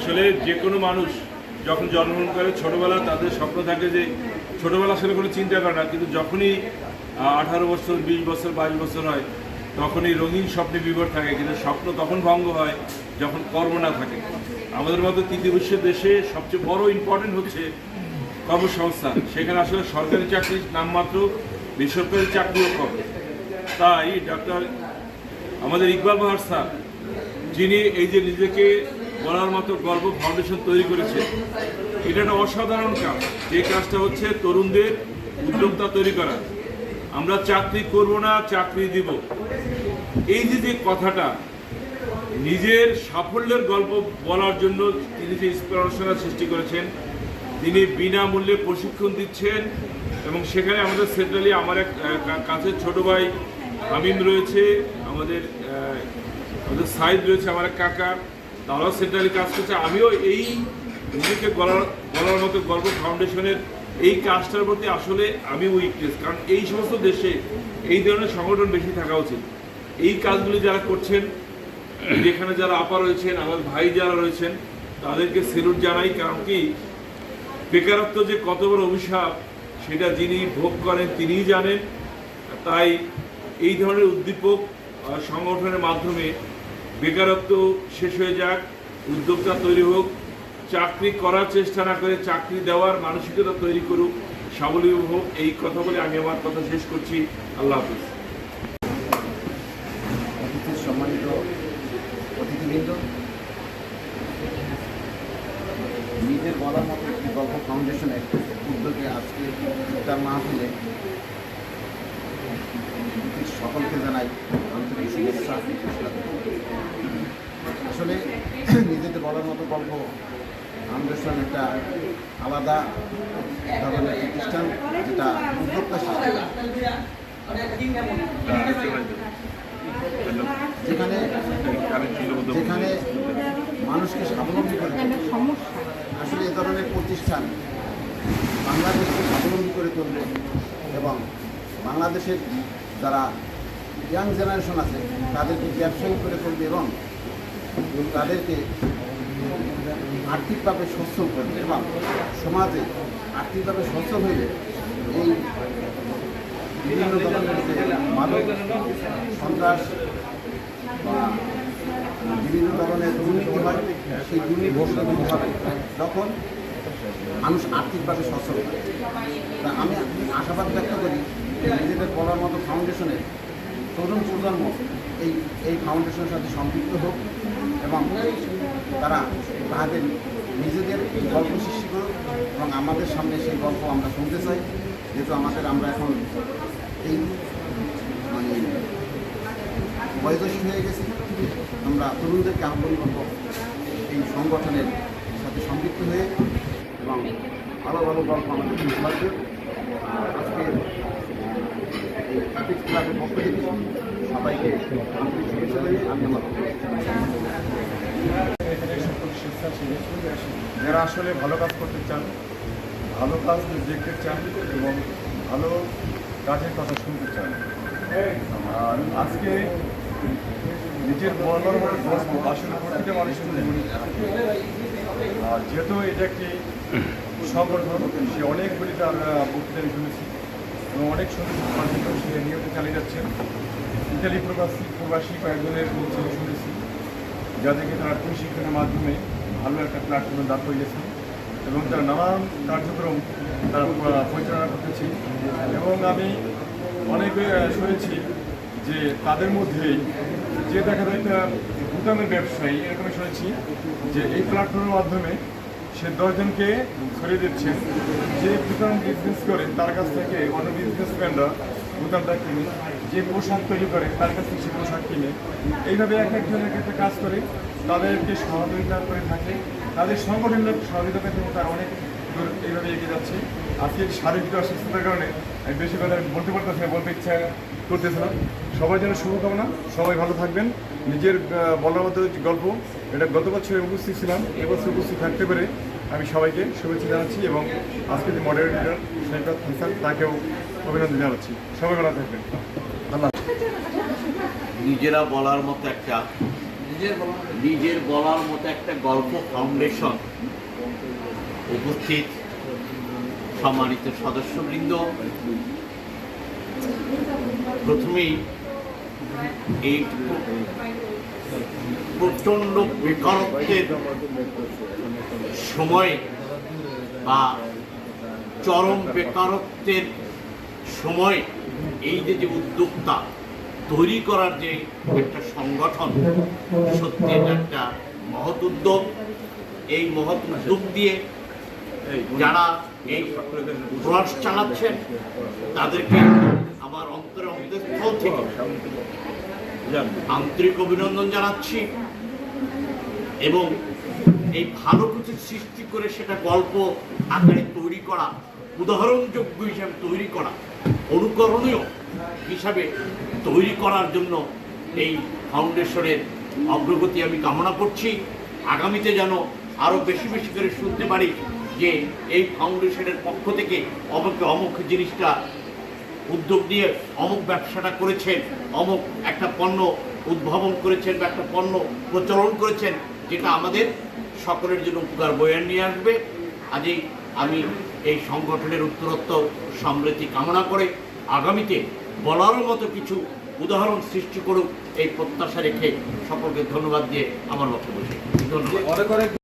আসলে যে কোনো মানুষ যখন জন্মগ্রহণ করে ছোটোবেলা তাদের স্বপ্ন থাকে যে ছোটোবেলা আসলে কোনো চিন্তা করে না, কিন্তু যখনই 18 বছর 20 বছর 22 বছর হয় তখনই রঙিন স্বপ্নে বিভোর থাকে, কিন্তু স্বপ্ন তখন ভঙ্গ হয় যখন কর্ম না থাকে। আমাদের মতো তৃতীয় বিশ্বের দেশে সবচেয়ে বড় ইম্পর্টেন্ট হচ্ছে কর্মসংস্থান। সেখানে আসলে সরকারি চাকরির নামমাত্র, বেসরকারি চাকরিও কম। তাই ডক্টর আমাদের ইকবাল বাহার স্যার, যিনি এই যে নিজেকে বলার মতো গর্ব ফাউন্ডেশন তৈরি করেছে, এটা একটা অসাধারণ কাজ। যে কাজটা হচ্ছে তরুণদের উদ্যোক্তা তৈরি করা। আমরা চাকরি করব না, চাকরি দিব, এই যে কথাটা নিজের সাফল্যের গল্প বলার জন্য তিনি যে ইন্সপিরেশন সৃষ্টি করেছেন, তিনি বিনামূল্যে প্রশিক্ষণ দিচ্ছেন। এবং সেখানে আমাদের সেন্ট্রালি আমার এক কাছের ছোট ভাই আমিন রয়েছে, আমাদের সাইদ রয়েছে, আমার এক কাকা, তারাও সেন্ট্রালি কাজ করছে। আমিও এই নিজেকে বলার মতো গল্প ফাউন্ডেশনের এই কাজটার প্রতি আসলে আমি উইকনেস, কারণ এই সমস্ত দেশে এই ধরনের সংগঠন বেশি থাকা উচিত। এই কাজগুলি যারা করছেন, যেখানে যারা আপা রয়েছেন, আমার ভাই যারা রয়েছেন, তাদেরকে সেলুট জানাই। কারণ কি, বেকারত্ব যে কত বড় অভিশাপ সেটা যিনি ভোগ করেন তিনিই জানেন। তাই এই ধরনের উদ্দীপক সংগঠনের মাধ্যমে বেকারত্ব শেষ হয়ে যাক, উদ্যোক্তা তৈরি হোক, চাকরি করার চেষ্টা না করে চাকরি দেওয়ার মানসিকতা তৈরি করুক, স্বাবলম্বী হোক। এই কথা বলে আমি আমার কথা শেষ করছি। আল্লাহ হাফিজ। সম্মানিত অতিথিবৃন্দ, নিজের বলার মতো একটি গল্প ফাউন্ডেশনের উদ্যোগে আজকে ইফতার মাহফিলে সকলকে জানাই আন্তরিক শুভেচ্ছা। আসলে নিজেদের বলার মতো গল্প ফাউন্ডেশন একটা আলাদা ধরনের প্রতিষ্ঠান, যেটা উদ্যোক্তা যেখানে যেখানে মানুষকে স্বাবলম্বী করে আসলে এ ধরনের প্রতিষ্ঠান বাংলাদেশকে স্বাবলম্বী করে তুলবে এবং বাংলাদেশের যারা ইয়াং জেনারেশন আছে তাদেরকে ব্যবসায়ী করে তুলবে এবং তাদেরকে আর্থিকভাবে সচ্ছল করবে এবং সমাজে আর্থিকভাবে সচ্ছল হইলে এই বিভিন্ন ধরনের যে মাদক সন্ত্রাস বা বিভিন্ন ধরনের দুর্নীতি হয়, সেই দুর্নীতি হবে তখন মানুষ আর্থিকভাবে সচ্ছল হয়। তা আমি আশাবাদ ব্যক্ত করি যে নিজেদের বলার মতো ফাউন্ডেশনের তরুণ প্রজন্ম এই ফাউন্ডেশনের সাথে সম্পৃক্ত হোক এবং তারা তাদের নিজেদের গল্প সৃষ্টি করুক এবং আমাদের সামনে সেই গল্প আমরা শুনতে চাই। যেহেতু আমরা এখন এই মানে বয়োজ্যেষ্ঠ হয়ে গেছি, আমরা তরুণদেরকে আহ্বান করব এই সংগঠনের সাথে সম্পৃক্ত হয়ে এবং ভালো ভালো গল্প আমাদের শুনতে পারবে। আজকে এই আর্টিস্ট ক্লাবের পক্ষ থেকে সবাইকে আন্তরিক শুভেচ্ছা জানিয়ে আমি আমার সকল স্বেচ্ছাসেবী যারা আসলে ভালো কাজ করতে চান, ভালো কাজ দেখতে চান এবং ভালো কাজের কথা শুনতে চান। আর আজকে নিজের বলার গল্প আসলে প্রতিটা মানুষের মনে। আর যেহেতু এটা একটি সংগঠন, সে অনেকগুলি তার বক্তৃতা শুনেছি এবং অনেক সুন্দর কার্যক্রম সে নিয়মিত চালিয়ে যাচ্ছেন। ইতালি প্রবাসী কয়েকজনের বক্তৃতা শুনেছি, যাদেরকে তারা প্রশিক্ষণের মাধ্যমে ভালো একটা প্ল্যাটফর্মে দাঁড় করিয়েছে এবং তার নানান কার্যক্রম তারা পরিচালনা করতেছি। এবং আমি অনেক শুনেছি যে তাদের মধ্যেই যে দেখা যায় একটা ভুটানের ব্যবসায়ী, এরকমই শুনেছি যে এই প্ল্যাটফর্মের মাধ্যমে সে 10 জনকে ছড়িয়ে দিচ্ছেন যে ভুটান বিজনেস করে তার কাছ থেকে অন্য বিজনেসম্যানরা ভুটানটা কিনে, যে পোশাক তৈরি করে তার কাছ থেকে সে পোশাক কিনে, এইভাবে এক একজনের ক্ষেত্রে কাজ করে তাদেরকে সহযোগিতা করে থাকে, তাদের সংগঠনের সহযোগিতা পেতে তারা অনেক দূর এইভাবে এগিয়ে যাচ্ছে। আজকে শারীরিক অসুস্থতার কারণে আমি বেশি কথা বলতে পারতেছি না, বলতে ইচ্ছা করতেছিলাম। সবাই যেন শুভকামনা, সবাই ভালো থাকবেন। নিজের বলার মতো গল্প এটা গত বছর উপস্থিত ছিলাম, এবছর উপস্থিত থাকতে পেরে আমি সবাইকে শুভেচ্ছা জানাচ্ছি এবং আজকে যে মডারেটর সৈকত হাসান তাকেও অভিনন্দন জানাচ্ছি। সবাই ভালো থাকবেন। নিজেরা বলার মতো একটা নিজের বলার মতো একটা গল্প ফাউন্ডেশন উপস্থিত সম্মানিত সদস্যবৃন্দ, প্রথমেই এই প্রচণ্ড বেকারত্বের সময় বা চরম বেকারত্বের সময় এই যে উদ্যোক্তা তৈরি করার যে একটা সংগঠন, সত্যি এটা একটা মহৎ উদ্যোগ। এই মহৎ উদ্যোগ দিয়ে যারা এই প্রয়াস চালাচ্ছেন তাদেরকে আমার অন্তঃস্থল থেকে আন্তরিক অভিনন্দন জানাচ্ছি এবং এই ভালো কিছু সৃষ্টি করে সেটা গল্প আকারে তৈরি করা, উদাহরণযোগ্য হিসাবে তৈরি করা, অনুকরণীয় হিসাবে তৈরি করার জন্য এই ফাউন্ডেশনের অগ্রগতি আমি কামনা করছি। আগামীতে যেন আরও বেশি বেশি করে শুনতে পারি যে এই ফাউন্ডেশনের পক্ষ থেকে অমুক জিনিসটা উদ্যোগ নিয়ে অমুক ব্যবসাটা করেছেন, অমুক একটা পণ্য উদ্ভাবন করেছেন বা একটা পণ্য প্রচলন করেছেন, যেটা আমাদের সকলের জন্য উপকার বয়ে নিয়ে আসবে। আজই আমি এই সংগঠনের উত্তরোত্তর সমৃদ্ধি কামনা করে আগামীতে বলার মতো কিছু উদাহরণ সৃষ্টি করুক এই প্রত্যাশা রেখে সকলকে ধন্যবাদ দিয়ে আমার বক্তব্য শেষ। ধন্যবাদ।